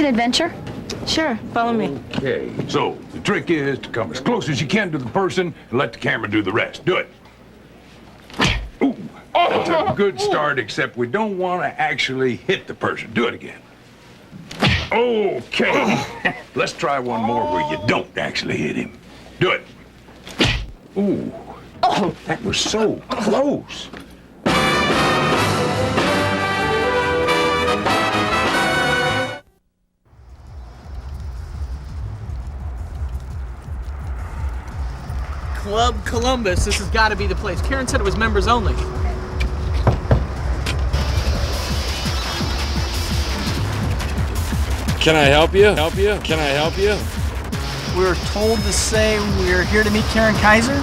adventure? Sure, follow me. Okay, so the trick is to come as close as you can to the person and let the camera do the rest. Do it. Ooh, that's a good start, except we don't want to actually hit the person. Do it again. Okay. Let's try one more where you don't actually hit him. Do it. Ooh, that was so close. Club Columbus, this has got to be the place. Karen said it was members only. Can I help you? Can I help you? We were told to say we're here to meet Karen Kaiser.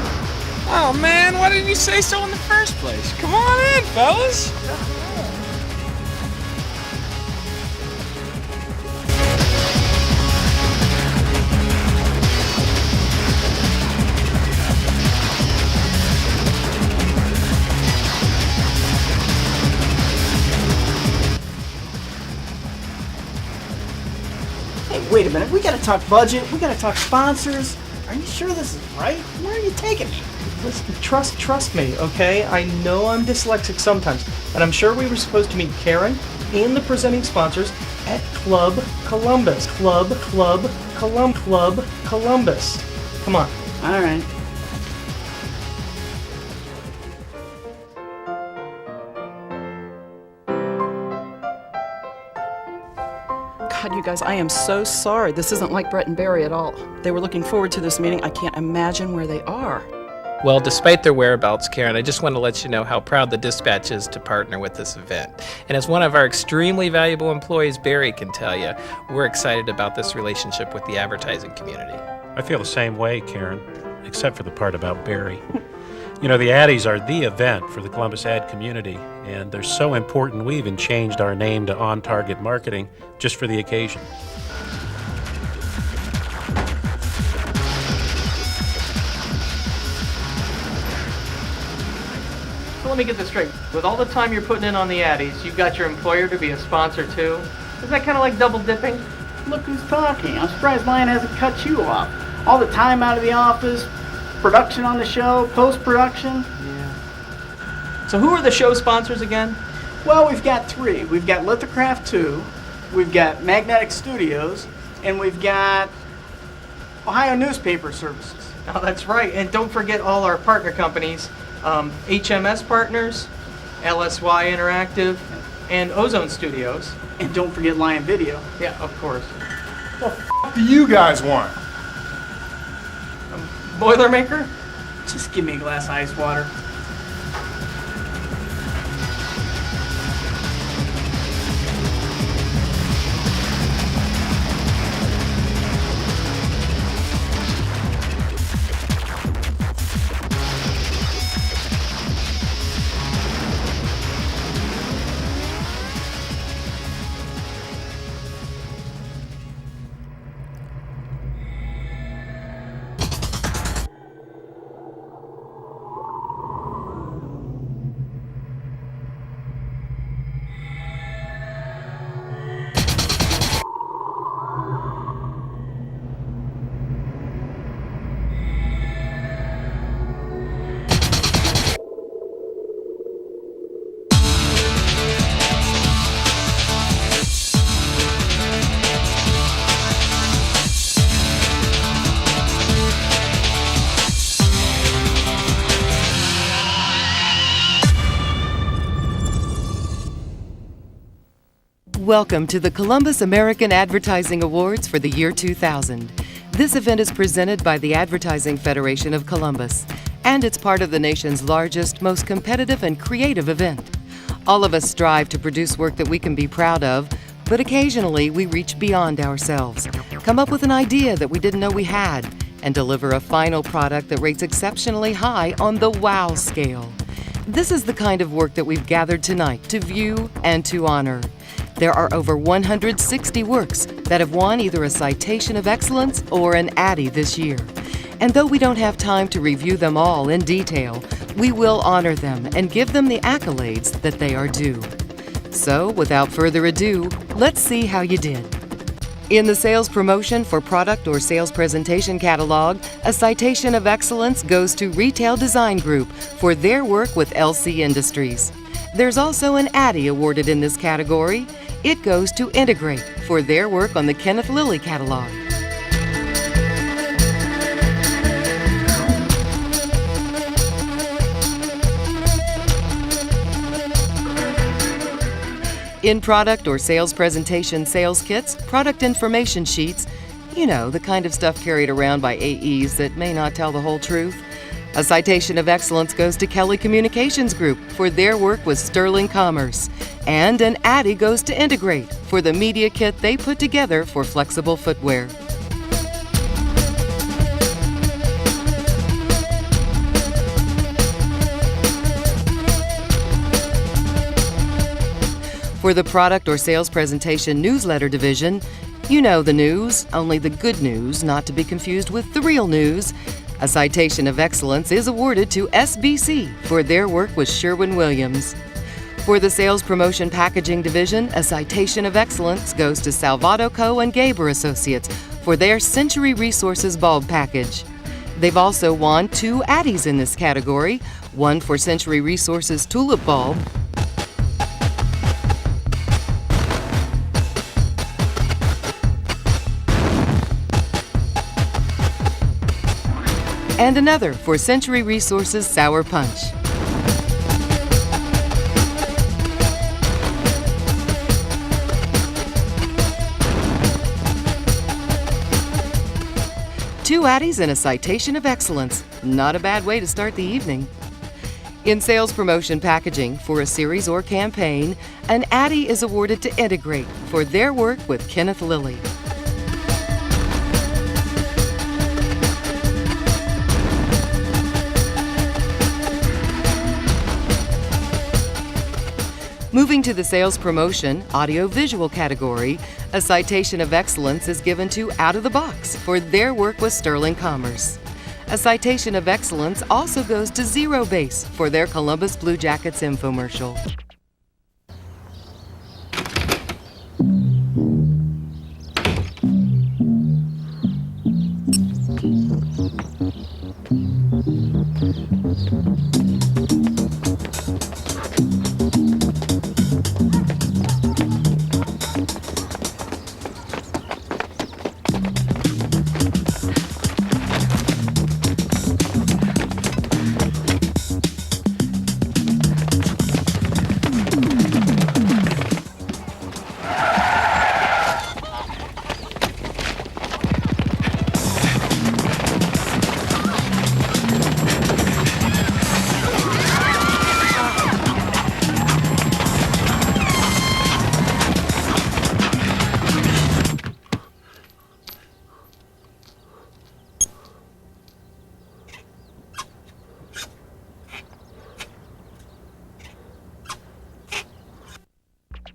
Oh man, why didn't you say so in the first place? Come on in, fellas. Hey, wait a minute. We gotta talk budget. We gotta talk sponsors. Are you sure this is right? Where are you taking me? Listen, trust me, okay? I know I'm dyslexic sometimes, and I'm sure we were supposed to meet Karen and the presenting sponsors at Club Columbus. Club Columbus. Come on. All right. God, you guys, I am so sorry. This isn't like Brett and Barry at all. They were looking forward to this meeting. I can't imagine where they are. Well, despite their whereabouts, Karen, I just want to let you know how proud the Dispatch is to partner with this event. And as one of our extremely valuable employees, Barry, can tell you, we're excited about this relationship with the advertising community. I feel the same way, Karen, except for the part about Barry. You know, the Addies are the event for the Columbus ad community, and they're so important we even changed our name to On Target Marketing just for the occasion. So let me get this straight. With all the time you're putting in on the Addies, you've got your employer to be a sponsor too? Isn't that kind of like double dipping? Look who's talking. I'm surprised Lion hasn't cut you off. All the time out of the office, production on the show, post-production. Yeah. So who are the show sponsors again? Well, we've got three. We've got Lithograph 2, we've got Magnetic Studios, and we've got Ohio Newspaper Services. Oh, that's right. And don't forget all our partner companies, HMS Partners, LSY Interactive, and Ozone Studios. And don't forget Lion Video. Yeah, of course. What the f*** do you guys want? Boilermaker? Just give me a glass of ice water. Welcome to the Columbus American Advertising Awards for the year 2000. This event is presented by the Advertising Federation of Columbus, and it's part of the nation's largest, most competitive and creative event. All of us strive to produce work that we can be proud of, but occasionally we reach beyond ourselves, come up with an idea that we didn't know we had, and deliver a final product that rates exceptionally high on the wow scale. This is the kind of work that we've gathered tonight to view and to honor. There are over 160 works that have won either a Citation of Excellence or an ADDY this year. And though we don't have time to review them all in detail, we will honor them and give them the accolades that they are due. So, without further ado, let's see how you did. In the sales promotion for product or sales presentation catalog, a citation of excellence goes to Retail Design Group for their work with LC Industries. There's also an ADDY awarded in this category. It goes to Integrate for their work on the Kenneth Lilly catalog. In product or sales presentation sales kits, product information sheets, you know, the kind of stuff carried around by AEs that may not tell the whole truth. A citation of excellence goes to Kelly Communications Group for their work with Sterling Commerce. And an ADDY goes to Integrate for the media kit they put together for flexible footwear. For the product or sales presentation newsletter division, you know the news, only the good news, not to be confused with the real news. A citation of excellence is awarded to SBC for their work with Sherwin-Williams. For the sales promotion packaging division, a citation of excellence goes to Salvato Co. and Gaber Associates for their Century Resources bulb package. They've also won 2 ADDYs in this category, one for Century Resources tulip bulb, and another for Century Resources Sour Punch. Two ADDYs and a citation of excellence. Not a bad way to start the evening. In sales promotion packaging for a series or campaign, an ADDY is awarded to Integrate for their work with Kenneth Lilly. Moving to the sales promotion audio-visual category, a citation of excellence is given to Out of the Box for their work with Sterling Commerce. A citation of excellence also goes to Zero Base for their Columbus Blue Jackets infomercial.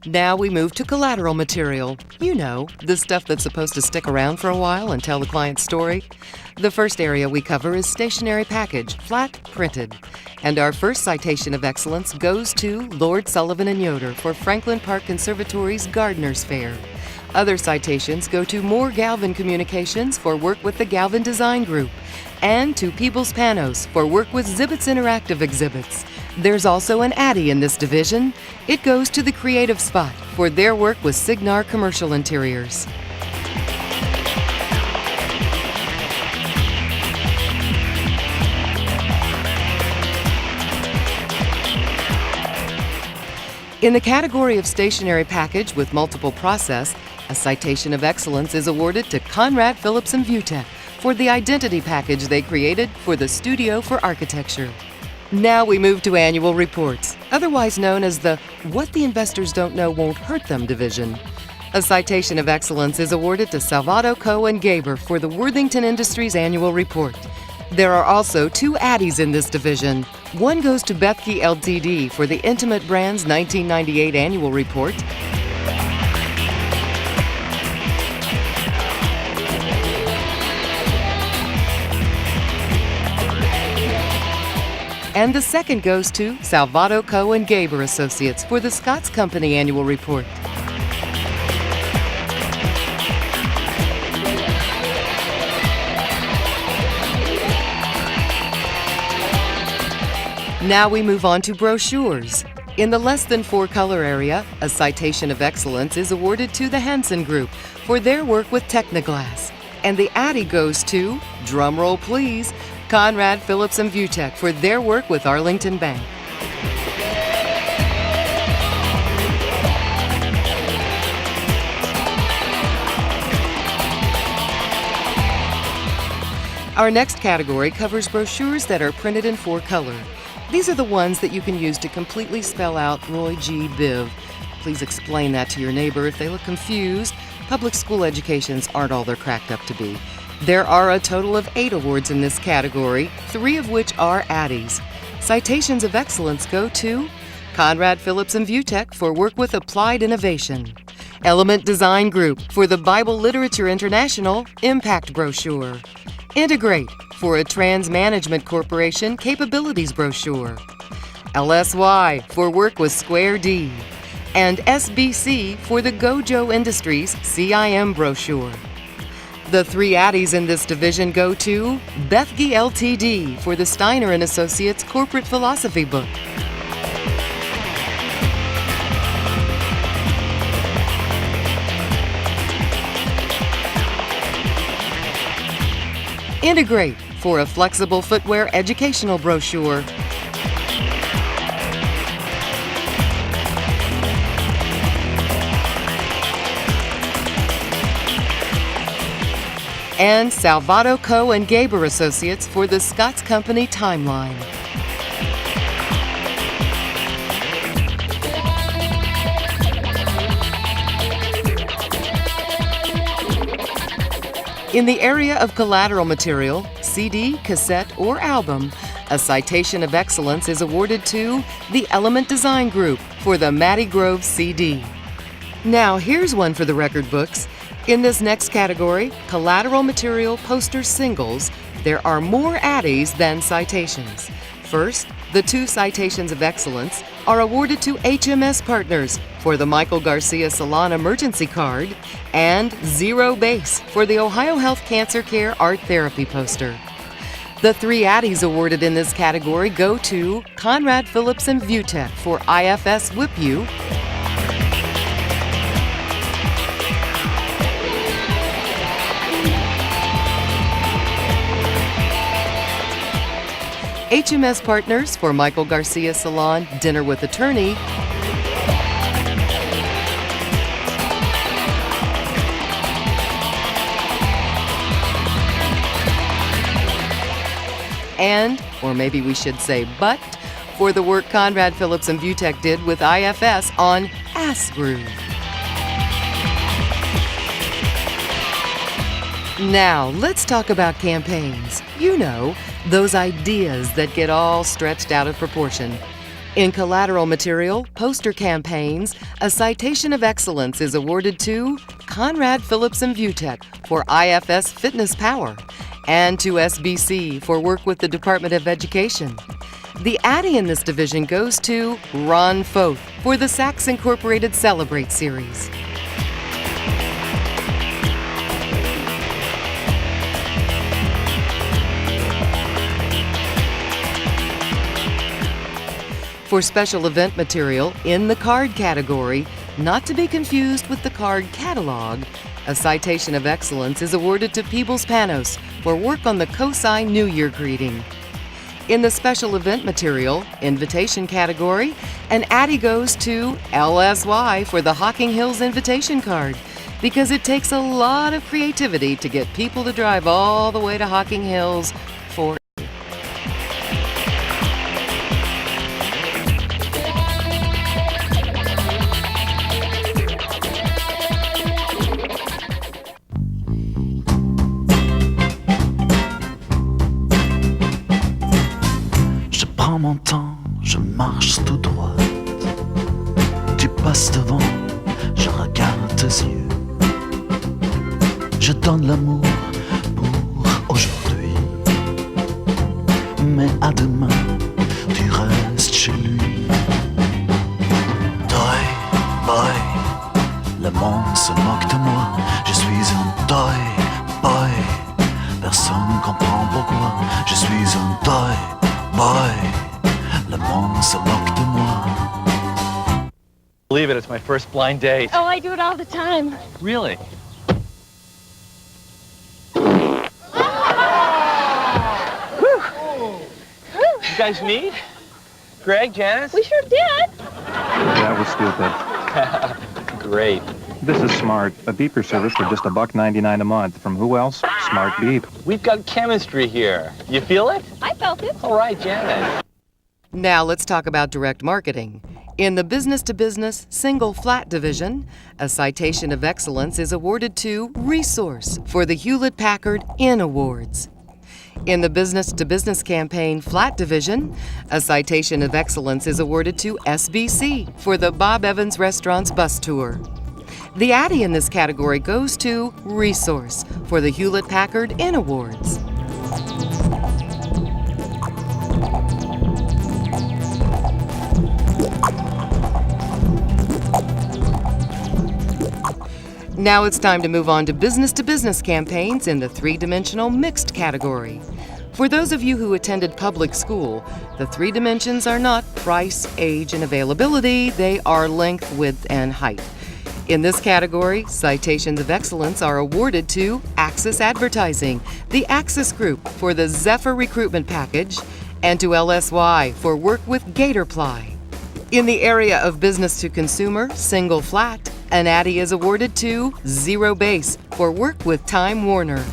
Now we move to collateral material. You know, the stuff that's supposed to stick around for a while and tell the client's story. The first area we cover is stationery package, flat printed. And our first citation of excellence goes to Lord Sullivan and Yoder for Franklin Park Conservatory's Gardener's Fair. Other citations go to Moore Galvin Communications for work with the Galvin Design Group, and to Peebles Panos for work with Zibbits Interactive Exhibits. There's also an ADDY in this division. It goes to the Creative Spot for their work with Signar Commercial Interiors. In the category of stationery package with multiple process, a citation of excellence is awarded to Conrad Phillips and Vutech for the identity package they created for the Studio for Architecture. Now we move to annual reports, otherwise known as the What the Investors Don't Know Won't Hurt Them division. A citation of excellence is awarded to Salvato Co. and Gaber for the Worthington Industries annual report. There are also 2 ADDYs in this division. One goes to Bethke Ltd. for the Intimate Brands 1998 annual report. And the second goes to Salvato Co. and Gaber Associates for the Scott's Company annual report. Now we move on to brochures. In the less than 4 color area, a citation of excellence is awarded to the Hansen Group for their work with Technoglass. And the ADDY goes to, drumroll please, Conrad, Phillips & Vutek for their work with Arlington Bank. Our next category covers brochures that are printed in 4 color. These are the ones that you can use to completely spell out Roy G. Biv. Please explain that to your neighbor if they look confused. Public school educations aren't all they're cracked up to be. There are a total of 8 awards in this category, 3 of which are ADDYs. Citations of excellence go to Conrad, Phillips & Vutek for work with applied innovation. Element Design Group for the Bible Literature International Impact Brochure. Integrate for a Trans Management Corporation Capabilities Brochure. LSY for work with Square D. And SBC for the Gojo Industries CIM brochure. The 3 ADDYs in this division go to Bethke Ltd. for the Steiner & Associates Corporate Philosophy book. Integrate for a flexible footwear educational brochure. And Salvato Co. and Gaber Associates for the Scott's Company Timeline. In the area of collateral material, CD, cassette, or album, a citation of excellence is awarded to the Element Design Group for the Matty Grove CD. Now here's one for the record books. In this next category, collateral material poster singles, there are more ADDYs than citations. First, the 2 citations of excellence are awarded to HMS Partners for the Michael Garcia Salon Emergency Card and Zero Base for the Ohio Health Cancer Care Art Therapy poster. The 3 ADDYs awarded in this category go to Conrad, Phillips & Vutek for IFS Whip You, HMS Partners for Michael Garcia Salon Dinner with Attorney, and, or maybe we should say but, for the work Conrad, Phillips & Vutek did with IFS on Ass Groove. Now, let's talk about campaigns. You know, those ideas that get all stretched out of proportion. In collateral material, poster campaigns, a citation of excellence is awarded to Conrad, Phillips & Vutek for IFS Fitness Power and to SBC for work with the Department of Education. The ADDY in this division goes to Ron Foth for the Saks Incorporated Celebrate series. For special event material in the card category, not to be confused with the card catalog, a citation of excellence is awarded to Peebles Panos for work on the COSI New Year greeting. In the special event material, invitation category, an ADDY goes to LSY for the Hocking Hills invitation card, because it takes a lot of creativity to get people to drive all the way to Hocking Hills for mon temps, je marche tout droit. Tu passes devant, je regarde tes yeux. Je donne l'amour pour aujourd'hui. Mais à demain, tu restes chez lui. Toy boy, le monde se moque de moi. Je suis un toy boy. Personne comprend pourquoi. Je suis un toy boy. Le on se moque de moi. Believe it, it's my first blind date. Oh, I do it all the time. Really? You guys meet? Greg, Janice? We sure did. That was stupid. Great. This is Smart, a beeper service for just $1.99 a month. From who else? Smart Beep. We've got chemistry here. You feel it? I felt it. All right, Janice. Now let's talk about direct marketing. In the business-to-business single flat division, a citation of excellence is awarded to Resource for the Hewlett-Packard In Awards. In the business-to-business campaign flat division, a citation of excellence is awarded to SBC for the Bob Evans Restaurants bus tour. The ADDY in this category goes to Resource for the Hewlett-Packard In Awards. Now it's time to move on to business campaigns in the three-dimensional mixed category. For those of you who attended public school, the three dimensions are not price, age, and availability, they are length, width, and height. In this category, citations of excellence are awarded to Axis Advertising, the Axis Group for the Zephyr Recruitment Package, and to LSY for work with Gatorply. In the area of business to consumer, single flat, an ADDY is awarded to Zero Base for work with Time Warner.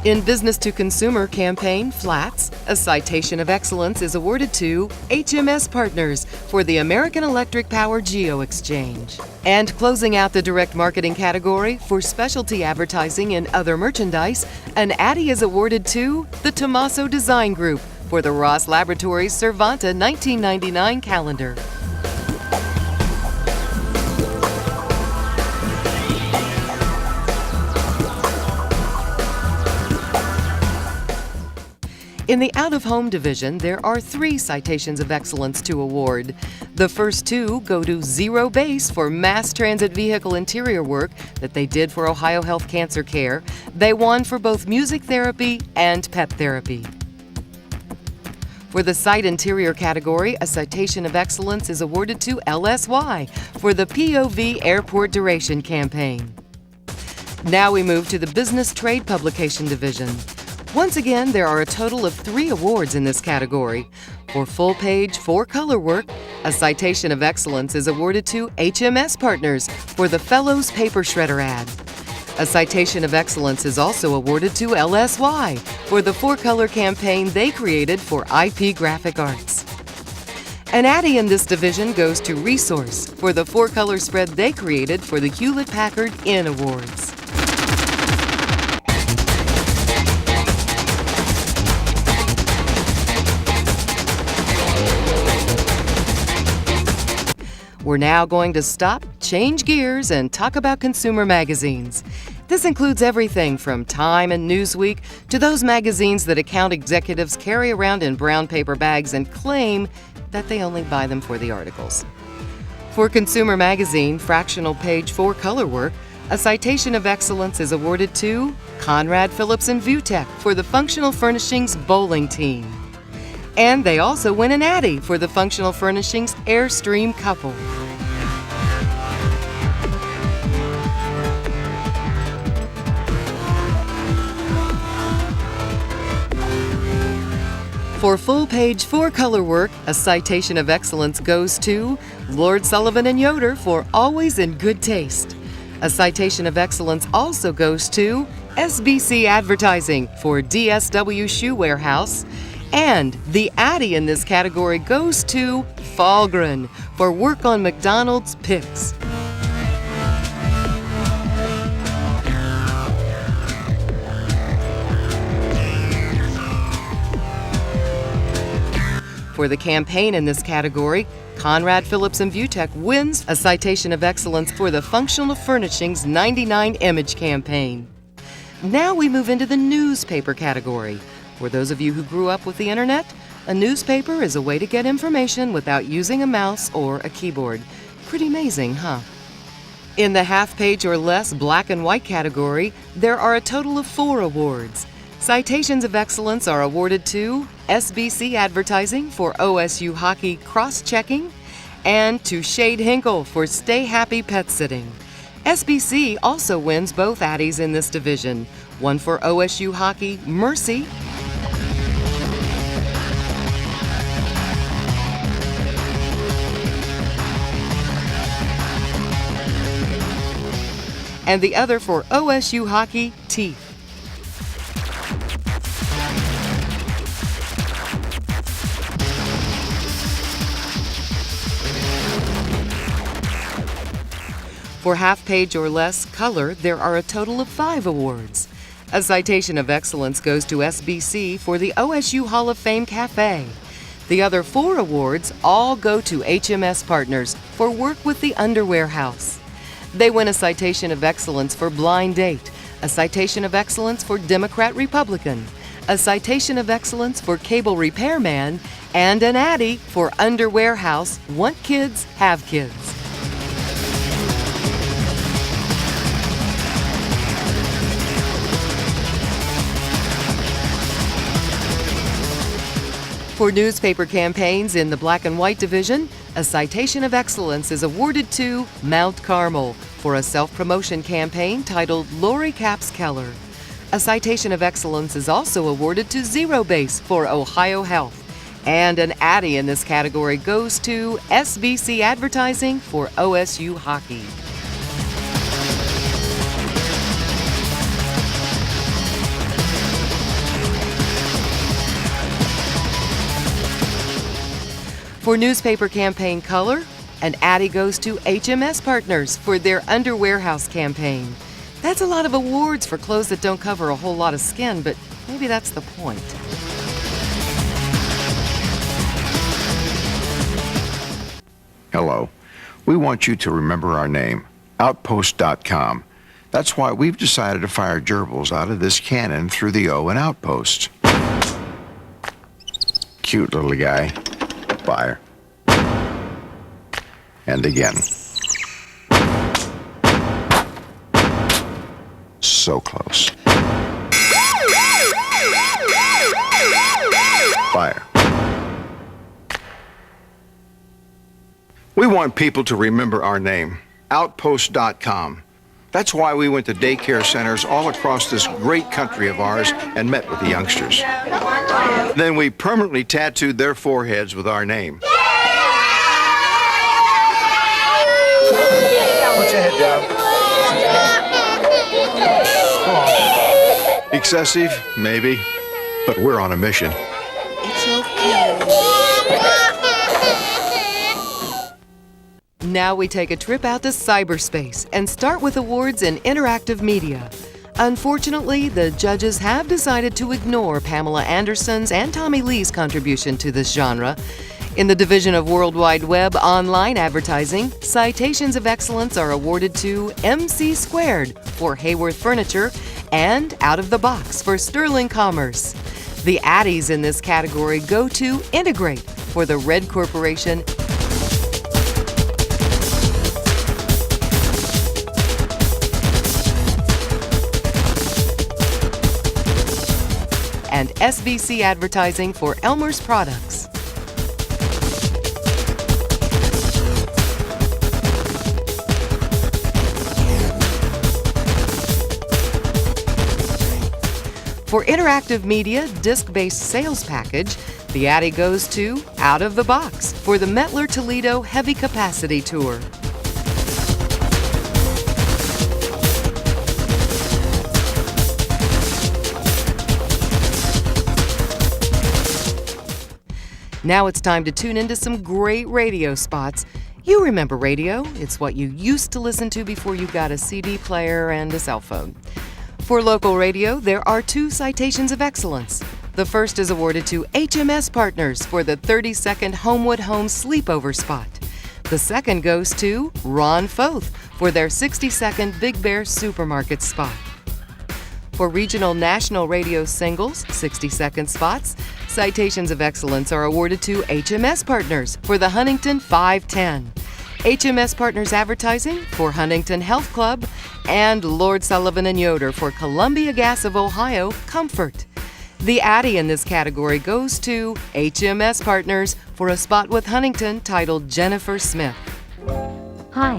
In business-to-consumer campaign flats, a citation of excellence is awarded to HMS Partners for the American Electric Power Geo Exchange. And closing out the direct marketing category for specialty advertising and other merchandise, an ADDY is awarded to the Tommaso Design Group for the Ross Laboratories Cervanta 1999 calendar. In the out-of-home division, there are 3 citations of excellence to award. The first 2 go to Zero Base for mass transit vehicle interior work that they did for Ohio Health Cancer Care. They won for both music therapy and pet therapy. For the site interior category, a citation of excellence is awarded to LSY for the POV Airport Duration campaign. Now we move to the business trade publication division. Once again, there are a total of 3 awards in this category. For full-page, 4-color work, a citation of excellence is awarded to HMS Partners for the Fellows Paper Shredder ad. A citation of excellence is also awarded to LSY for the 4-color campaign they created for IP Graphic Arts. An ADDY in this division goes to Resource for the 4-color spread they created for the Hewlett-Packard In Awards. We're now going to stop, change gears, and talk about consumer magazines. This includes everything from Time and Newsweek to those magazines that account executives carry around in brown paper bags and claim that they only buy them for the articles. For Consumer Magazine, fractional page 4-color work, a citation of excellence is awarded to Conrad Phillips and Vutech for the Functional Furnishings Bowling Team. And they also win an ADDY for the Functional Furnishings Airstream Couple. For full-page 4-color work, a citation of excellence goes to Lord Sullivan and Yoder for Always in Good Taste. A citation of excellence also goes to SBC Advertising for DSW Shoe Warehouse. And the ADDY in this category goes to Fahlgren for work on McDonald's picks. For the campaign in this category, Conrad Phillips and Vutech wins a citation of excellence for the Functional Furnishings 99 Image campaign. Now we move into the newspaper category. For those of you who grew up with the internet, a newspaper is a way to get information without using a mouse or a keyboard. Pretty amazing, huh? In the half-page or less black and white category, there are a total of 4 awards. Citations of Excellence are awarded to SBC Advertising for OSU Hockey Cross-Checking and to Shade Hinkle for Stay Happy Pet Sitting. SBC also wins both Addies in this division, one for OSU Hockey Mercy and the other for OSU Hockey Teeth. For half-page or less color, there are a total of 5 awards. A Citation of Excellence goes to SBC for the OSU Hall of Fame Cafe. The other 4 awards all go to HMS Partners for work with the Underwear House. They win a Citation of Excellence for Blind Date, a Citation of Excellence for Democrat-Republican, a Citation of Excellence for Cable Repairman, and an Addie for Underwear House. Want kids, have kids. For newspaper campaigns in the black and white division, a Citation of Excellence is awarded to Mount Carmel for a self-promotion campaign titled Lori Capps Keller. A Citation of Excellence is also awarded to Zero Base for Ohio Health. And an Addie in this category goes to SBC Advertising for OSU Hockey. For newspaper campaign color, an Addie goes to HMS Partners for their Underwear House campaign. That's a lot of awards for clothes that don't cover a whole lot of skin, but maybe that's the point. Hello. We want you to remember our name, Outpost.com. That's why we've decided to fire gerbils out of this cannon through the O in Outpost. Cute little guy. Fire. And again. So close. Fire. We want people to remember our name, Outpost.com. That's why we went to daycare centers all across this great country of ours and met with the youngsters. Then we permanently tattooed their foreheads with our name. Put your head down. Come on. Excessive? Maybe. But we're on a mission. It's okay. Now we take a trip out to cyberspace and start with awards in interactive media. Unfortunately, the judges have decided to ignore Pamela Anderson's and Tommy Lee's contribution to this genre. In the division of World Wide Web online advertising, Citations of Excellence are awarded to MC² for Hayworth Furniture and Out of the Box for Sterling Commerce. The Addies in this category go to Integrate for the Red Corporation and SBC Advertising for Elmer's Products. For interactive media disc-based sales package, the Addie goes to Out of the Box for the Mettler Toledo Heavy Capacity Tour. Now it's time to tune into some great radio spots. You remember radio. It's what you used to listen to before you got a CD player and a cell phone. For local radio, there are 2 Citations of Excellence. The first is awarded to HMS Partners for the 30-second Homewood Home sleepover spot. The second goes to Ron Foth for their 60-second Big Bear Supermarket spot. For regional national radio singles, 60-second spots, Citations of Excellence are awarded to HMS Partners for the Huntington 510. HMS Partners Advertising for Huntington Health Club, and Lord Sullivan and Yoder for Columbia Gas of Ohio Comfort. The Addy in this category goes to HMS Partners for a spot with Huntington titled Jennifer Smith. Hi,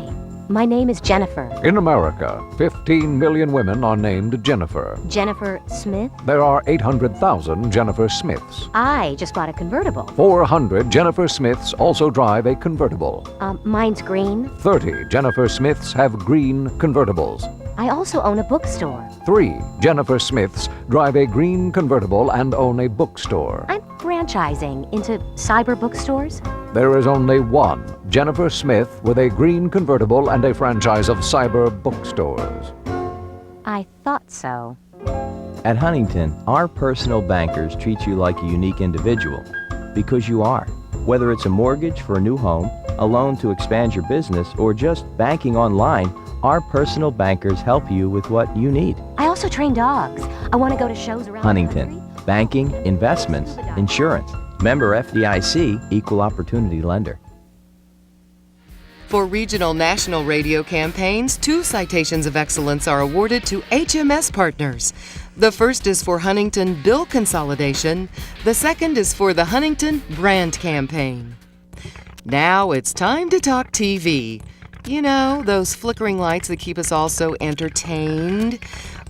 my name is Jennifer. In America, 15 million women are named Jennifer. Jennifer Smith? There are 800,000 Jennifer Smiths. I just bought a convertible. 400 Jennifer Smiths also drive a convertible. Mine's green. 30 Jennifer Smiths have green convertibles. I also own a bookstore. 3 Jennifer Smiths drive a green convertible and own a bookstore. I'm franchising into cyber bookstores. There is only one Jennifer Smith with a green convertible and a franchise of cyber bookstores. I thought so. At Huntington, our personal bankers treat you like a unique individual, because you are. Whether it's a mortgage for a new home, a loan to expand your business, or just banking online, our personal bankers help you with what you need. I also train dogs. I want to go to shows around Huntington, the country. banking, investments, insurance. Member FDIC, Equal Opportunity Lender. For regional national radio campaigns, 2 citations of excellence are awarded to HMS Partners. The first is for Huntington Bill Consolidation. The second is for the Huntington Brand Campaign. Now it's time to talk TV. You know, those flickering lights that keep us all so entertained.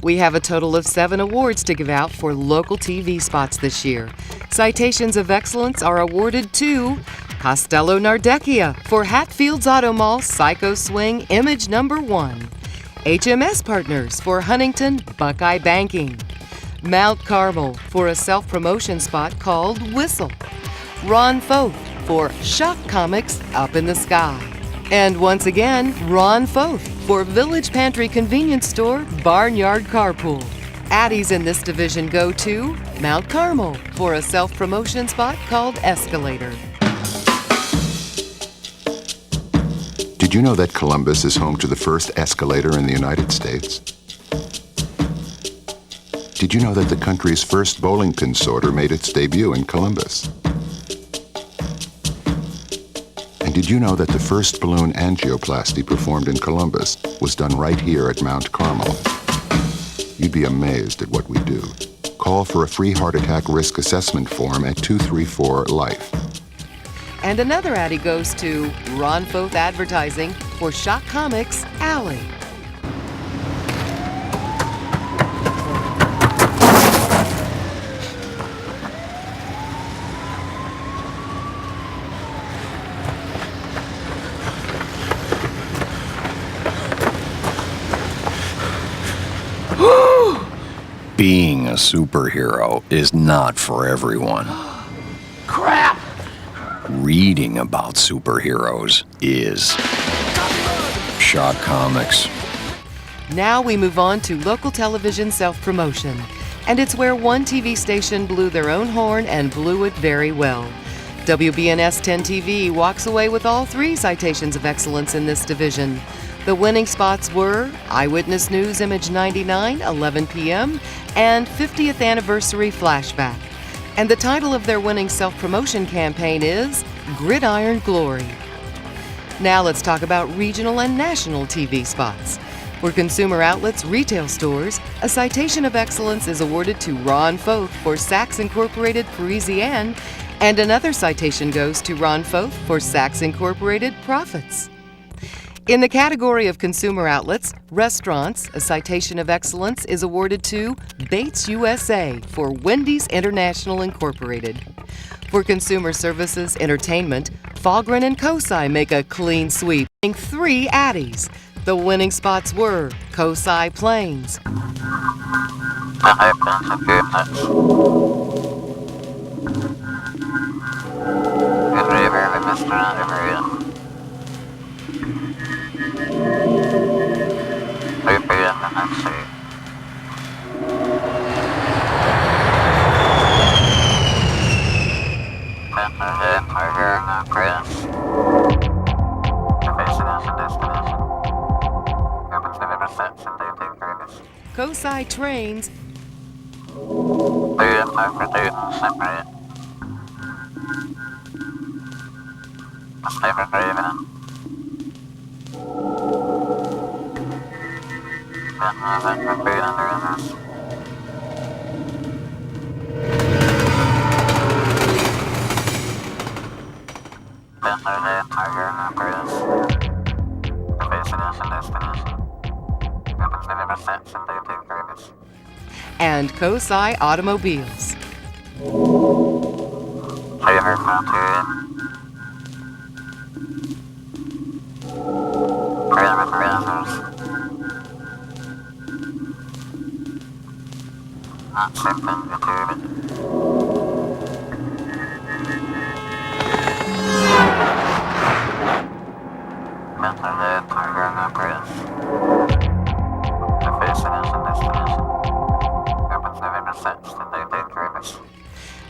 We have a total of 7 awards to give out for local TV spots this year. Citations of excellence are awarded to Costello Nardecchia for Hatfield's Auto Mall Psycho Swing Image No. 1. HMS Partners for Huntington Buckeye Banking. Mount Carmel for a self-promotion spot called Whistle. Ron Foth for Shock Comics Up in the Sky. And once again, Ron Foth for Village Pantry Convenience Store Barnyard Carpool. Addies in this division go to Mount Carmel for a self-promotion spot called Escalator. Did you know that Columbus is home to the first escalator in the United States? Did you know that the country's first bowling pin sorter made its debut in Columbus? And did you know that the first balloon angioplasty performed in Columbus was done right here at Mount Carmel? You'd be amazed at what we do. Call for a free heart attack risk assessment form at 234-LIFE. And another Addy goes to Ron Foth Advertising for Shock Comics Alley. Being a superhero is not for everyone. Crap! Reading about superheroes is. Shock Comics. Now we move on to local television self-promotion. And it's where one TV station blew their own horn and blew it very well. WBNS 10 TV walks away with all 3 citations of excellence in this division. The winning spots were Eyewitness News Image 99, 11 p.m., and 50th Anniversary Flashback. And the title of their winning self-promotion campaign is Gridiron Glory. Now let's talk about regional and national TV spots. For consumer outlets, retail stores, a citation of excellence is awarded to Ron Foth for Saks Incorporated Parisienne, and another citation goes to Ron Foth for Saks Incorporated Profits. In the category of consumer outlets, restaurants, a citation of excellence is awarded to Bates USA for Wendy's International Incorporated. For consumer services, entertainment, Fahlgren and Kosai make a clean sweep, winning 3 Addies. The winning spots were Kosai Plains, Kosai Trains, And Kosai Automobiles.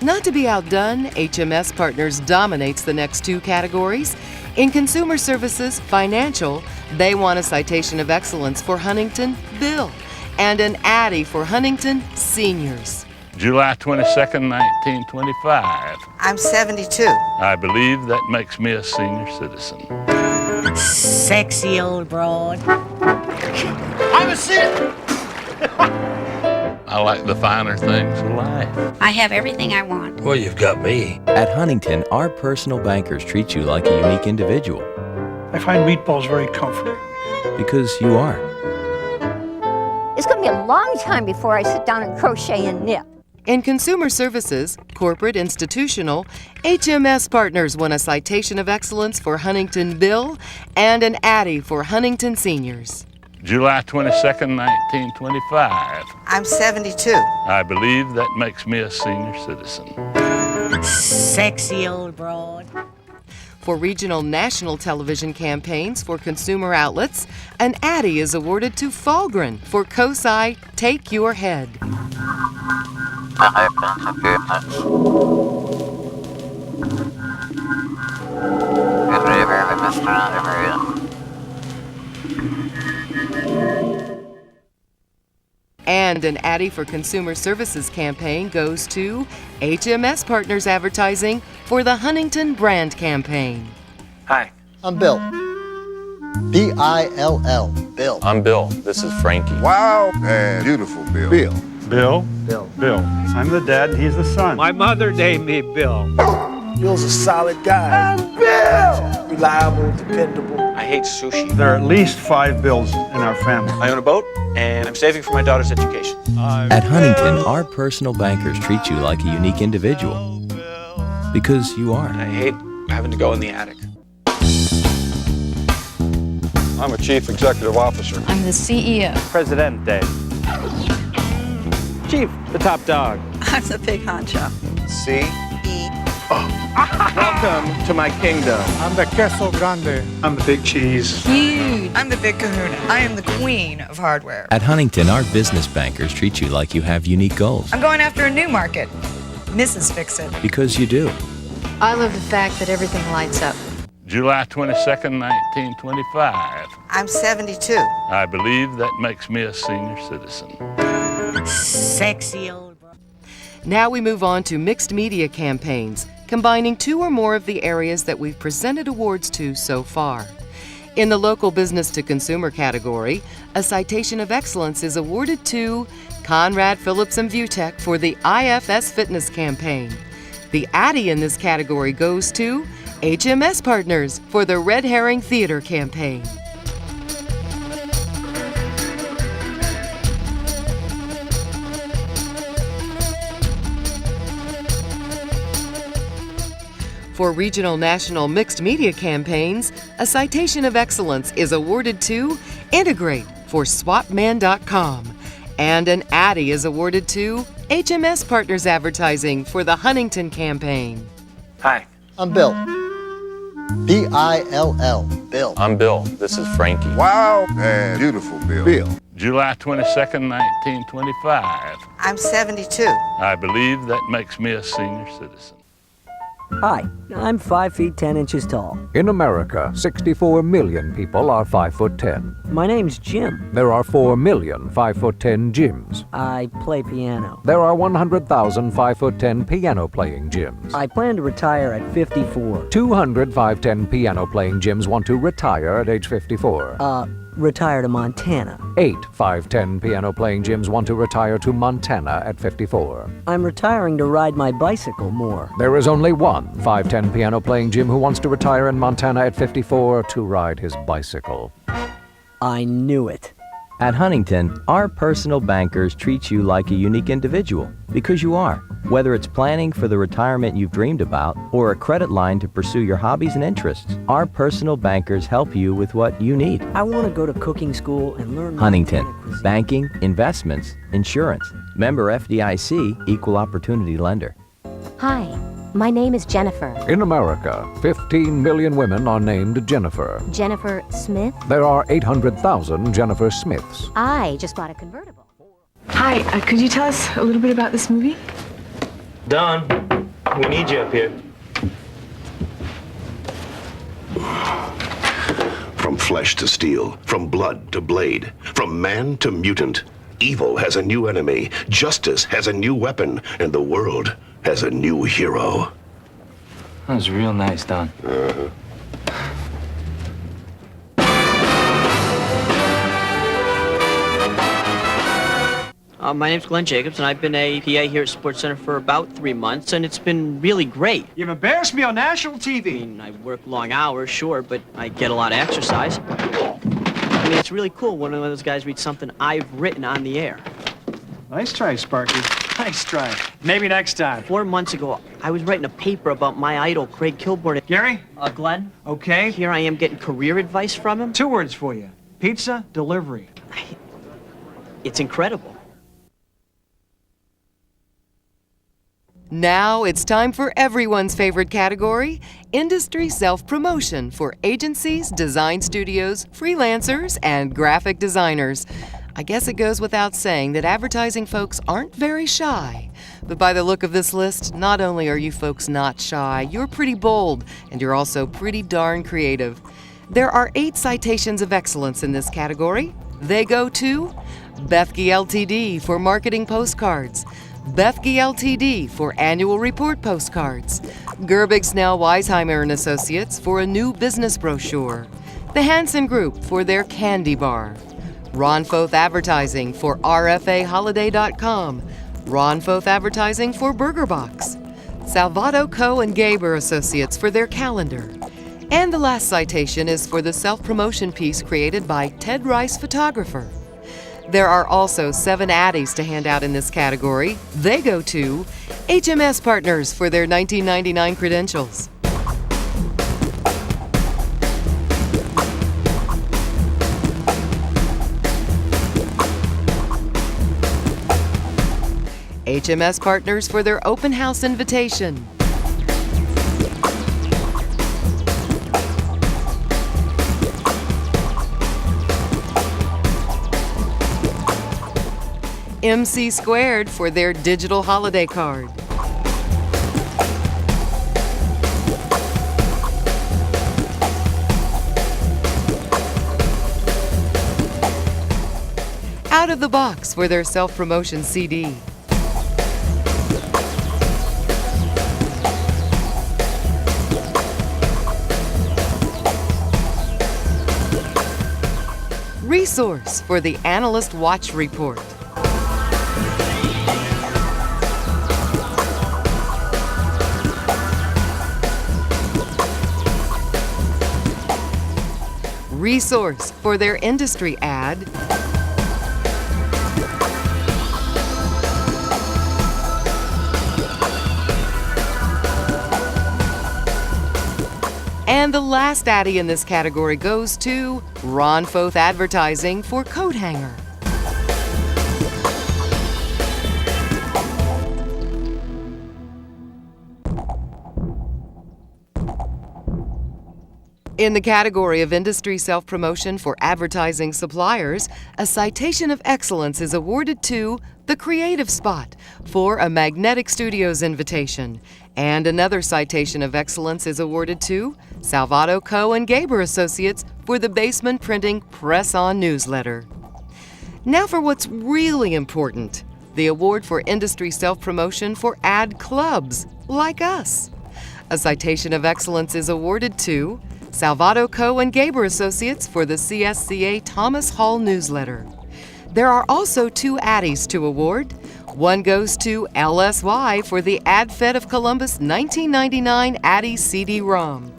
Not to be outdone, HMS Partners dominates the next two categories. In consumer services, financial, they won a Citation of Excellence for Huntington Bill and an ADDY for Huntington Seniors. July 22nd, 1925. I'm 72. I believe that makes me a senior citizen. Sexy old broad. I'm a senior! I like the finer things of life. I have everything I want. Well, you've got me. At Huntington, our personal bankers treat you like a unique individual. I find meatballs very comforting. Because you are. It's going to be a long time before I sit down and crochet and knit. In consumer services, corporate, institutional, HMS Partners won a Citation of Excellence for Huntington Bill and an ADDY for Huntington Seniors. July 22nd, 1925. I'm 72. I believe that makes me a senior citizen. Sexy old broad. For regional national television campaigns for consumer outlets, an ADDY is awarded to Falgren for Kosai Take Your Head. And an ADDY for Consumer Services campaign goes to HMS Partners Advertising for the Huntington Brand Campaign. Hi. I'm Bill. B-I-L-L. Bill. I'm Bill. This is Frankie. Wow, and beautiful Bill. Bill. Bill. Bill. Bill. I'm the dad, and he's the son. My mother named me Bill. Bill's a solid guy. I'm Bill! Reliable, dependable. I hate sushi. There are at least 5 Bills in our family. I own a boat, and I'm saving for my daughter's education. At Huntington, our personal bankers treat you like a unique individual. Because you are. I hate having to go in the attic. I'm a chief executive officer. I'm the CEO. Presidente. Chief, the top dog. I'm the big honcho. C. Welcome to my kingdom. I'm the queso grande. I'm the big cheese. Huge. I'm the big kahuna. I am the queen of hardware. At Huntington, our business bankers treat you like you have unique goals. I'm going after a new market. Mrs. Fix-It. Because you do. I love the fact that everything lights up. July 22nd, 1925. I'm 72. I believe that makes me a senior citizen. Sexy old bro. Now we move on to mixed media campaigns, combining two or more of the areas that we've presented awards to so far. In the local business to consumer category, a Citation of Excellence is awarded to Conrad Phillips and Viewtech for the IFS Fitness campaign. The ADDY in this category goes to HMS Partners for the Red Herring Theater campaign. For regional national mixed media campaigns, a Citation of Excellence is awarded to Integrate for SwapMan.com, and an ADDY is awarded to HMS Partners Advertising for the Huntington campaign. Hi. I'm Bill. B-I-L-L. Bill. I'm Bill. This is Frankie. Wow, and beautiful Bill. Bill. July 22nd, 1925. I'm 72. I believe that makes me a senior citizen. Hi, I'm 5 feet 10 inches tall. In America, 64 million people are 5'10". My name's Jim. There are 4 million 5'10" gyms. I play piano. There are 100,000 5'10" piano-playing gyms. I plan to retire at 54. 200 5'10" piano-playing gyms want to retire at age 54. retire to Montana. 8 510 piano-playing gyms want to retire to Montana at 54. I'm retiring to ride my bicycle more. There is only one 510 piano-playing gym who wants to retire in Montana at 54 to ride his bicycle. I knew it. At Huntington, our personal bankers treat you like a unique individual because you are. Whether it's planning for the retirement you've dreamed about or a credit line to pursue your hobbies and interests, our personal bankers help you with what you need. I want to go to cooking school and learn Huntington, Montana cuisine. banking, investments, insurance. Member FDIC, Equal Opportunity Lender. Hi, my name is Jennifer. In America, 15 million women are named Jennifer. Jennifer Smith. There are 800,000 Jennifer Smiths. I just bought a convertible. Hi, could you tell us a little bit about this movie? Don, we need you up here. From flesh to steel, from blood to blade, from man to mutant, evil has a new enemy, justice has a new weapon, and the world has a new hero. That was real nice, Don. My name's Glenn Jacobs, and I've been a PA here at Sports Center for about 3 months, and it's been really great. You've embarrassed me on national TV. I mean, I work long hours, sure, but I get a lot of exercise. I mean, it's really cool when one of those guys reads something I've written on the air. Nice try, Sparky. Nice try. Maybe next time. 4 months ago, I was writing a paper about my idol, Craig Kilborn. Gary? Glenn? Okay. Here I am getting career advice from him. 2 words for you. Pizza, delivery. It's incredible. Now it's time for everyone's favorite category, industry self-promotion for agencies, design studios, freelancers, and graphic designers. I guess it goes without saying that advertising folks aren't very shy. But by the look of this list, not only are you folks not shy, you're pretty bold, and you're also pretty darn creative. There are 8 citations of excellence in this category. They go to Bethke Ltd. for marketing postcards, Bethke Ltd. for annual report postcards, Gerbig Snell Weisheimer and Associates for a new business brochure, the Hansen Group for their candy bar, Ron Foth Advertising for RFAHoliday.com, Ron Foth Advertising for Burger Box, Salvato Co. and Gaber Associates for their calendar. And the last citation is for the self-promotion piece created by Ted Rice Photographer. There are also 7 ADDYs to hand out in this category. They go to HMS Partners for their 1999 credentials, HMS Partners for their open house invitation, MC Squared for their digital holiday card, Out of the Box for their self-promotion CD, Resource for the Analyst Watch Report, Resource for their industry ad, and the last ADDY in this category goes to Ron Foth Advertising for Coat Hanger. In the category of industry self-promotion for advertising suppliers, a citation of excellence is awarded to The Creative Spot for a Magnetic Studios invitation, and another citation of excellence is awarded to Salvato Co. and Gaber Associates for the Basement Printing Press-On newsletter. Now for what's really important, the award for industry self-promotion for ad clubs, like us. A citation of excellence is awarded to Salvato Co. and Gaber Associates for the CSCA Thomas Hall newsletter. There are also 2 ADDYs to award. One goes to LSY for the ADFED of Columbus 1999 ADDY CD-ROM.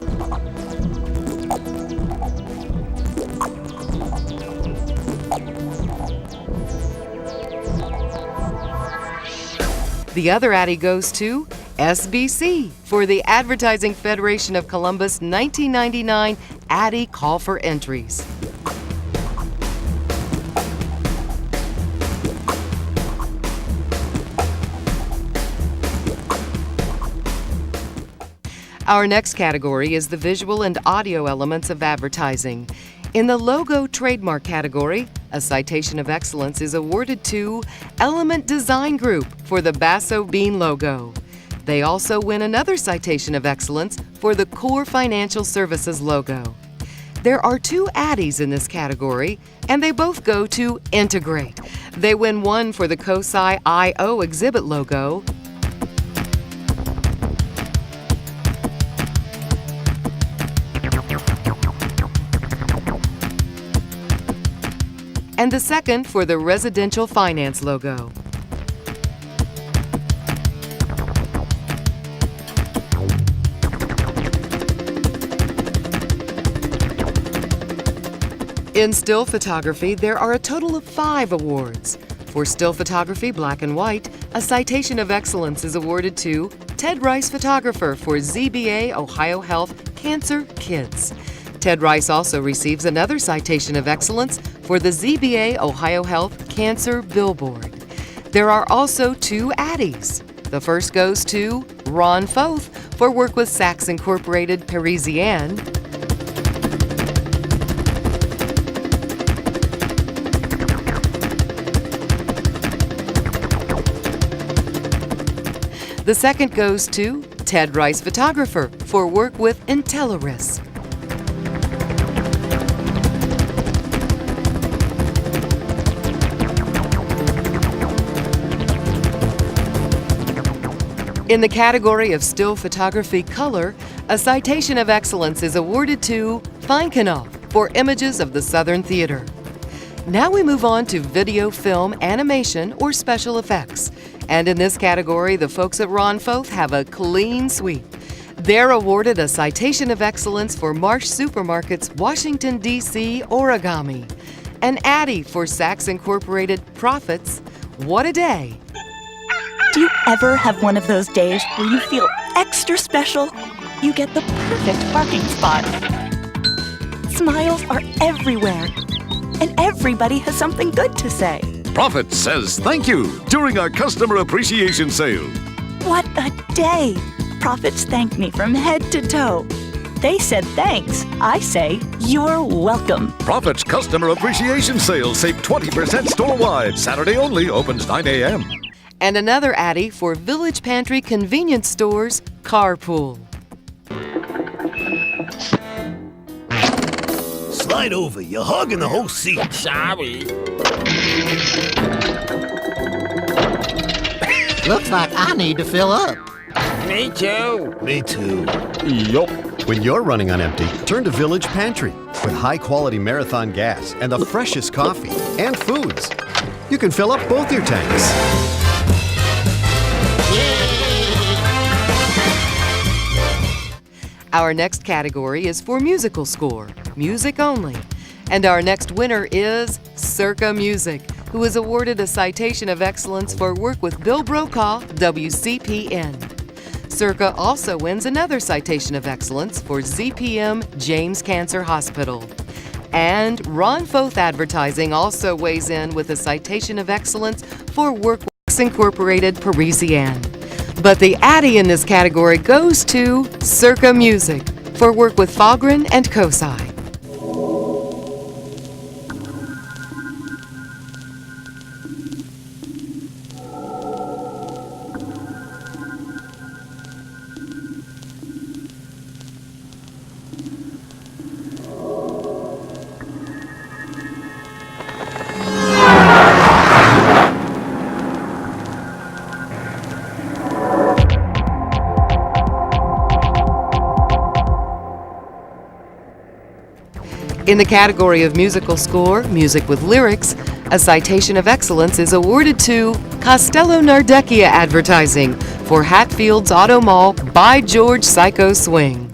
The other ADDY goes to SBC for the Advertising Federation of Columbus 1999 ADDY Call for Entries. Our next category is the visual and audio elements of advertising. In the logo trademark category, a citation of excellence is awarded to Element Design Group for the Basso Bean logo. They also win another citation of excellence for the Core Financial Services logo. There are 2 ADDYs in this category, and they both go to Integrate. They win one for the COSI IO exhibit logo, and the second for the Residential Finance logo. In still photography, there are a total of 5 awards. For still photography, black and white, a citation of excellence is awarded to Ted Rice Photographer for ZBA Ohio Health Cancer Kids. Ted Rice also receives another citation of excellence for the ZBA Ohio Health Cancer Billboard. There are also 2 ADDYs. The first goes to Ron Foth for work with Saks Incorporated Parisienne. The second goes to Ted Rice Photographer for work with IntelliRisk. In the category of still photography color, a citation of excellence is awarded to Feinkenoff for images of the Southern Theater. Now we move on to video, film, animation, or special effects. And in this category, the folks at Ron Foth have a clean sweep. They're awarded a citation of excellence for Marsh Supermarket's Washington, D.C. origami, an ADDY for Saks Incorporated Profits. What a day! Do you ever have one of those days where you feel extra special? You get the perfect parking spot. Smiles are everywhere, and everybody has something good to say. Profit says thank you during our Customer Appreciation Sale. What a day! Profits thank me from head to toe. They said thanks. I say you're welcome. Profit's Customer Appreciation Sale. Save 20% store-wide. Saturday only. Opens 9 a.m. And another ADDY for Village Pantry Convenience Stores Carpool. Slide over. You're hogging the whole seat. Sorry. Looks like I need to fill up. Me too. Me too. Yup. When you're running on empty, turn to Village Pantry with high-quality Marathon gas and the freshest coffee and foods. You can fill up both your tanks. Our next category is for musical score, music only. And our next winner is Circa Music, who is awarded a citation of excellence for work with Bill Brokaw, WCPN. Circa also wins another citation of excellence for ZPM James Cancer Hospital. And Ron Foth Advertising also weighs in with a citation of excellence for work with Saks Incorporated Parisienne. But the ADDY in this category goes to Circa Music for work with Fogren and COSI. In the category of musical score, music with lyrics, a citation of excellence is awarded to Castello Nardecchia Advertising for Hatfield's Auto Mall by George Psycho Swing.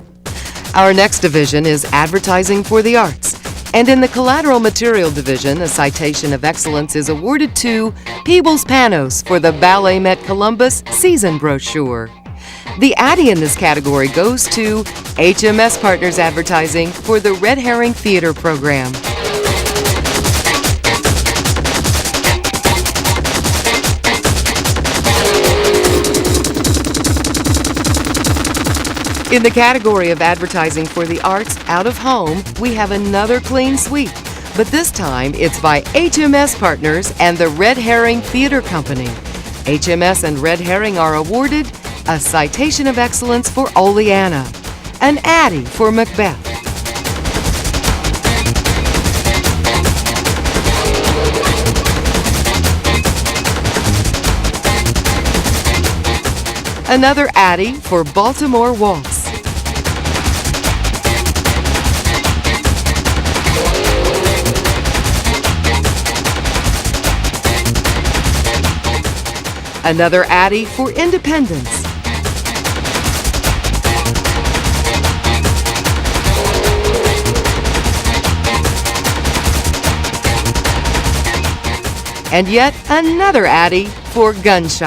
Our next division is Advertising for the Arts. And in the Collateral Material Division, a citation of excellence is awarded to Peebles Panos for the Ballet Met Columbus season brochure. The ADDY in this category goes to HMS Partners Advertising for the Red Herring Theater program. In the category of Advertising for the Arts out of home, we have another clean sweep, but this time it's by HMS Partners and the Red Herring Theater Company. HMS and Red Herring are awarded a Citation of Excellence for Oleana, an ADDY for Macbeth. Another ADDY for Baltimore Waltz. Another ADDY for Independence. And yet another ADDY for Gun-Shy.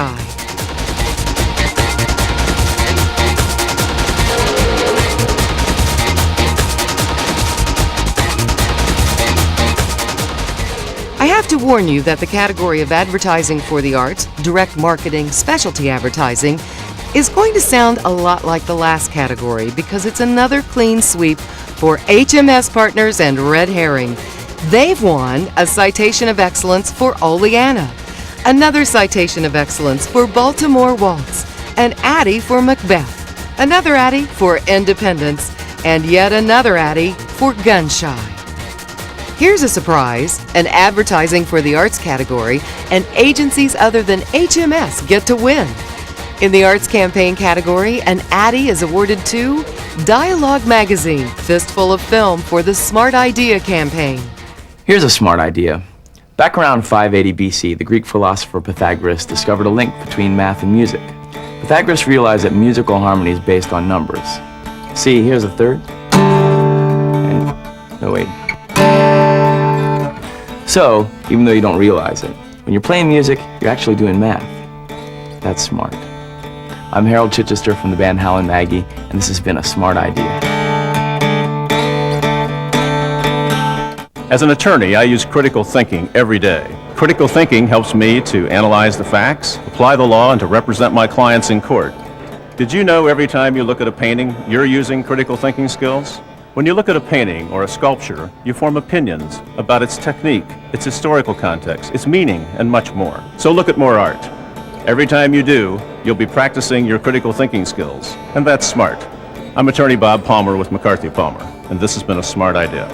I have to warn you that the category of Advertising for the Arts, Direct Marketing, Specialty Advertising, is going to sound a lot like the last category because it's another clean sweep for HMS Partners and Red Herring. They've won a Citation of Excellence for Oleana, another Citation of Excellence for Baltimore Waltz, an ADDY for Macbeth, another ADDY for Independence, and yet another ADDY for Gun-Shy. Here's a surprise, an Advertising for the Arts category, and agencies other than HMS get to win. In the Arts Campaign category, an ADDY is awarded to Dialogue Magazine, Fistful of Film for the Smart Idea campaign. Here's a smart idea. Back around 580 BC, the Greek philosopher Pythagoras discovered a link between math and music. Pythagoras realized that musical harmony is based on numbers. See, here's a third. And, no, wait. So, even though you don't realize it, when you're playing music, you're actually doing math. That's smart. I'm Harold Chichester from the band Hal and Maggie, and this has been a smart idea. As an attorney, I use critical thinking every day. Critical thinking helps me to analyze the facts, apply the law, and to represent my clients in court. Did you know every time you look at a painting, you're using critical thinking skills? When you look at a painting or a sculpture, you form opinions about its technique, its historical context, its meaning, and much more. So look at more art. Every time you do, you'll be practicing your critical thinking skills, and that's smart. I'm attorney Bob Palmer with McCarthy Palmer, and this has been a smart idea.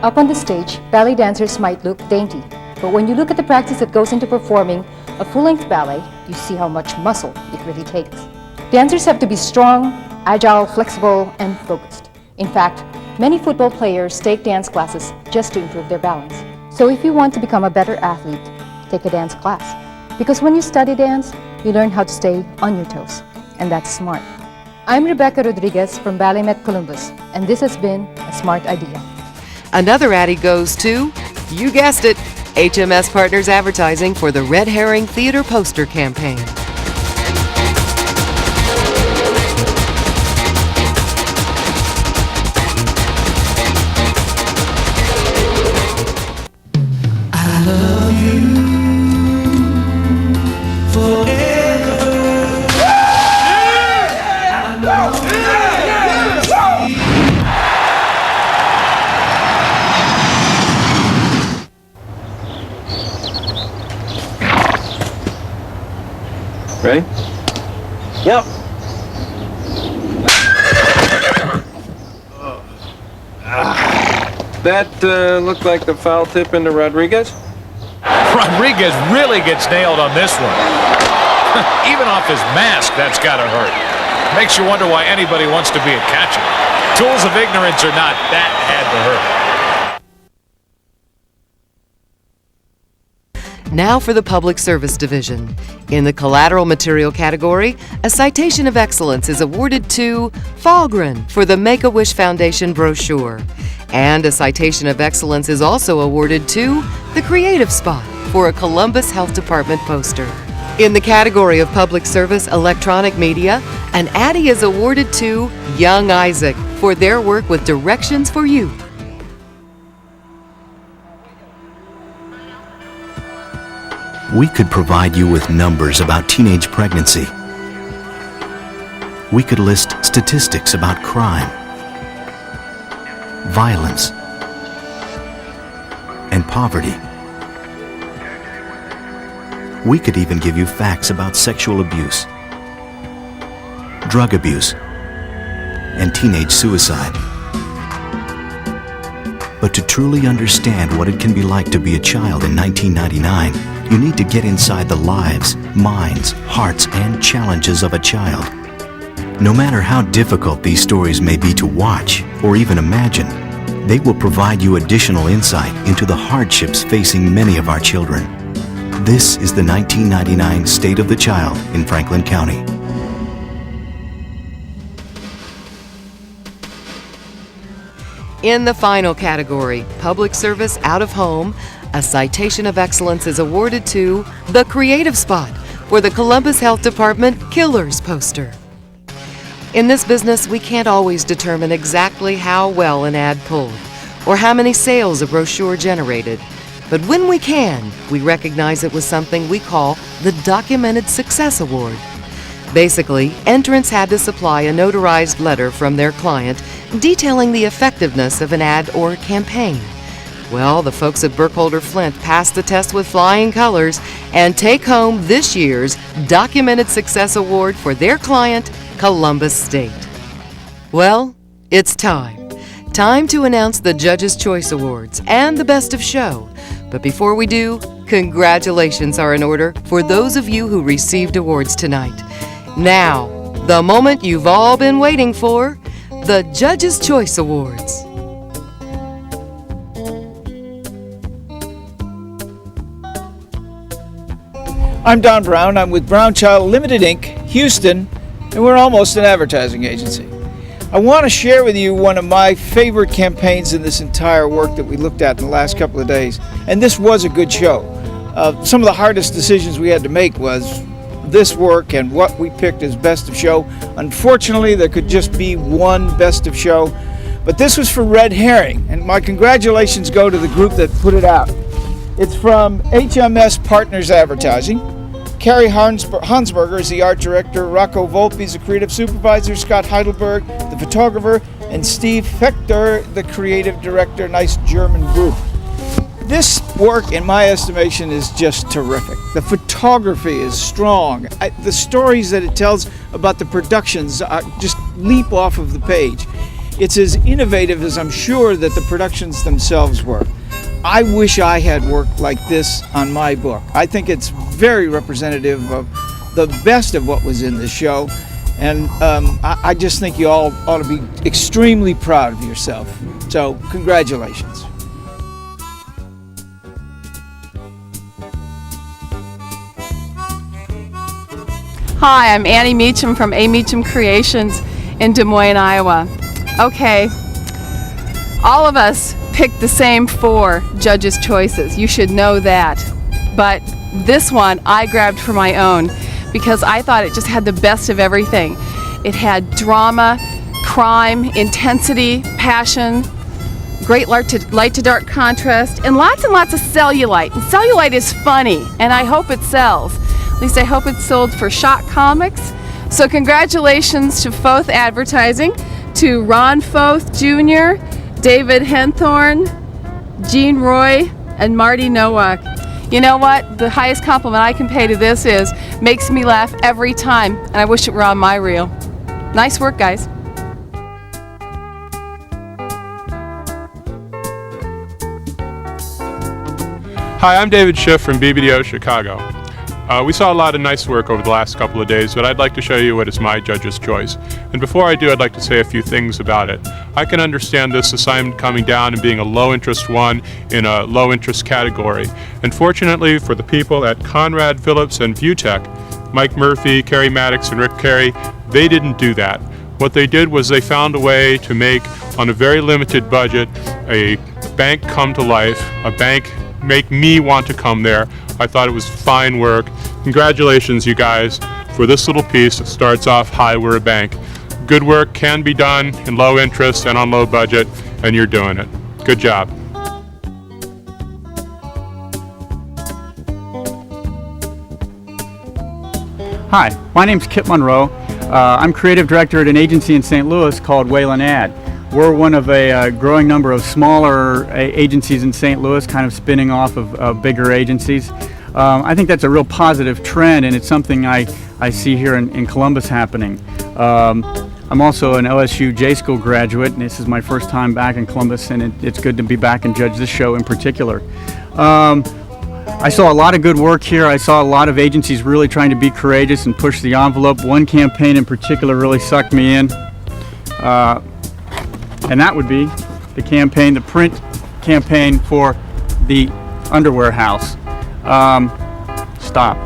Up on the stage, ballet dancers might look dainty, but when you look at the practice that goes into performing a full-length ballet, you see how much muscle it really takes. Dancers have to be strong, agile, flexible, and focused. In fact, many football players take dance classes just to improve their balance. So if you want to become a better athlete, take a dance class. Because when you study dance, you learn how to stay on your toes, and that's smart. I'm Rebecca Rodriguez from Ballet Met Columbus, and this has been a smart idea. Another ADDY goes to, you guessed it, HMS Partners Advertising for the Red Herring Theater poster campaign. I love you forever. Ready? Yep. That looked like the foul tip into Rodriguez? Rodriguez really gets nailed on this one. Even off his mask, that's gotta hurt. Makes you wonder why anybody wants to be a catcher. tools of ignorance or not, that had to hurt. Now for the Public Service Division. In the collateral material category, a citation of excellence is awarded to Falgren for the Make-A-Wish Foundation brochure. And a citation of excellence is also awarded to the Creative Spot for a Columbus Health Department poster. In the category of Public Service Electronic Media, an ADDY is awarded to Young Isaac for their work with Directions for Youth. We could provide you with numbers about teenage pregnancy. We could list statistics about crime, violence, and poverty. We could even give you facts about sexual abuse, drug abuse, and teenage suicide. But to truly understand what it can be like to be a child in 1999, you need to get inside the lives, minds, hearts, and challenges of a child. No matter how difficult these stories may be to watch or even imagine, they will provide you additional insight into the hardships facing many of our children. This is the 1999 State of the Child in Franklin County. In the final category, Public Service Out of Home, a citation of excellence is awarded to the Creative Spot for the Columbus Health Department Killers poster. In this business, we can't always determine exactly how well an ad pulled or how many sales a brochure generated. But when we can, we recognize it was something we call the Documented Success Award. Basically, entrants had to supply a notarized letter from their client detailing the effectiveness of an ad or campaign. Well, the folks at Burkholder Flint passed the test with flying colors and take home this year's Documented Success Award for their client, Columbus State. Well, it's time. Time to announce the Judges' Choice Awards and the Best of Show. But before we do, congratulations are in order for those of you who received awards tonight. Now, the moment you've all been waiting for, the Judges' Choice Awards. I'm Don Brown. I'm with Brown Child Limited Inc., Houston, and we're almost an advertising agency. I want to share with you one of my favorite campaigns in this entire work that we looked at in the last couple of days, and this was a good show. Some of the hardest decisions we had to make was this work and what we picked as Best of Show. Unfortunately, there could just be one Best of Show, but this was for Red Herring, and my congratulations go to the group that put it out. It's from HMS Partners Advertising. Carrie Hansberger is the art director, Rocco Volpe is the creative supervisor, Scott Heidelberg, the photographer, and Steve Fechter, the creative director. Nice German group. This work, in my estimation, is just terrific. The photography is strong. The stories that it tells about the productions just leap off of the page. It's as innovative as I'm sure that the productions themselves were. I wish I had worked like this on my book. I think it's very representative of the best of what was in the show, and I just think you all ought to be extremely proud of yourself. So, congratulations. Hi, I'm Annie Meacham from A. Meacham Creations in Des Moines, Iowa. Okay, all of us picked the same 4 judges' choices. You should know that. But this one I grabbed for my own because I thought it just had the best of everything. It had drama, crime, intensity, passion, great light to dark contrast, and lots of cellulite. And cellulite is funny, and I hope it sells. At least I hope it's sold for Shot Comics. So congratulations to Foth Advertising, to Ron Foth Jr., David Henthorn, Gene Roy, and Marty Nowak. You know what? The highest compliment I can pay to this is, makes me laugh every time, and I wish it were on my reel. Nice work, guys. Hi, I'm David Schiff from BBDO Chicago. We saw a lot of nice work over the last couple of days, but I'd like to show you what is my judge's choice. And before I do, I'd like to say a few things about it. I can understand this assignment coming down and being a low-interest one in a low-interest category. And fortunately for the people at Conrad, Phillips, and Viewtech, Mike Murphy, Kerry Maddox, and Rick Carey, they didn't do that. What they did was they found a way to make, on a very limited budget, a bank come to life, a bank make me want to come there. I thought it was fine work. Congratulations, you guys, for this little piece that starts off Hi, We're a Bank. Good work can be done in low interest and on low budget, and you're doing it. Good job. Hi, my name's Kip Monroe. I'm creative director at an agency in St. Louis called Wayland Ad. We're one of a growing number of smaller agencies in St. Louis, kind of spinning off of bigger agencies. I think that's a real positive trend, and it's something I see here in Columbus happening. I'm also an LSU J-School graduate, and this is my first time back in Columbus, and it's good to be back and judge this show in particular. I saw a lot of good work here. I saw a lot of agencies really trying to be courageous and push the envelope. One campaign in particular really sucked me in. And that would be the print campaign for the underwear house. Stop.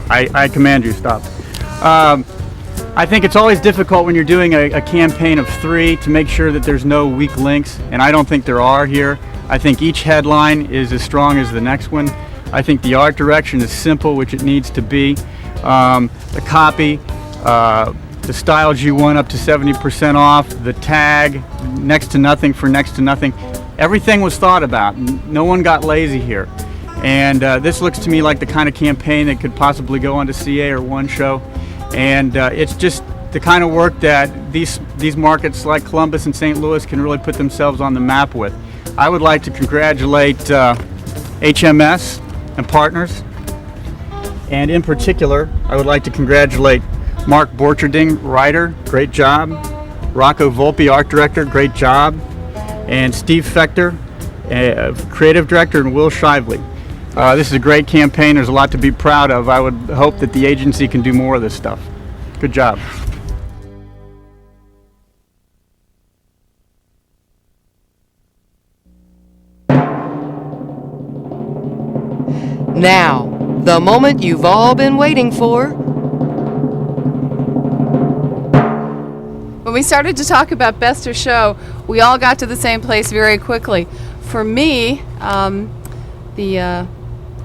I command you, stop. I think it's always difficult when you're doing a campaign of 3 to make sure that there's no weak links, and I don't think there are here. I think each headline is as strong as the next one. I think the art direction is simple, which it needs to be. The copy, the styles you want up to 70% off, the tag, next to nothing for next to nothing. Everything was thought about. No one got lazy here. And this looks to me like the kind of campaign that could possibly go on to CA or One Show. And it's just the kind of work that these markets like Columbus and St. Louis can really put themselves on the map with. I would like to congratulate HMS and partners. And in particular, I would like to congratulate Mark Borcherding, writer, great job. Rocco Volpe, art director, great job. And Steve Fechter, creative director, and Will Shively. This is a great campaign. There's a lot to be proud of. I would hope that the agency can do more of this stuff. Good job. Now, the moment you've all been waiting for. When we started to talk about Best of Show, we all got to the same place very quickly. For me,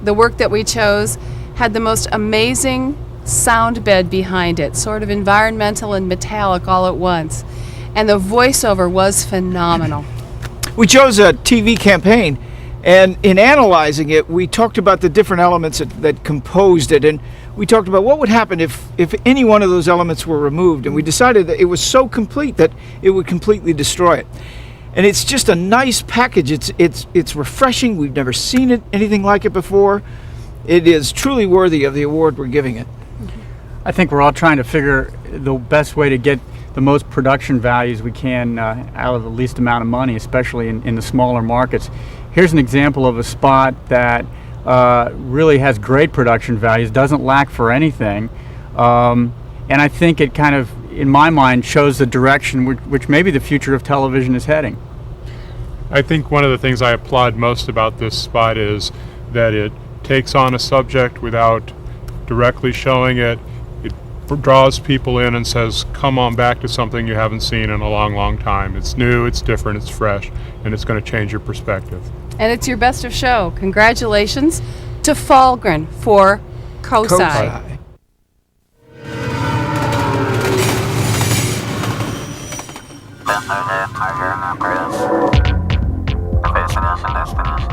the work that we chose had the most amazing sound bed behind it, sort of environmental and metallic all at once. And the voiceover was phenomenal. We chose a TV campaign, and in analyzing it, we talked about the different elements that composed it, and we talked about what would happen if any one of those elements were removed, and we decided that it was so complete that it would completely destroy it. And it's just a nice package. It's refreshing. We've never seen anything like it before. It is truly worthy of the award we're giving it. I think we're all trying to figure the best way to get the most production values we can out of the least amount of money, especially in the smaller markets. Here's an example of a spot that really has great production values, doesn't lack for anything, and I think it kind of, in my mind, shows the direction which maybe the future of television is heading. I think one of the things I applaud most about this spot is that it takes on a subject without directly showing it. It draws people in and says, come on back to something you haven't seen in a long, long time. It's new, it's different, it's fresh, and it's going to change your perspective. And it's your Best of Show. Congratulations to Falgren for COSI. Destination, destination.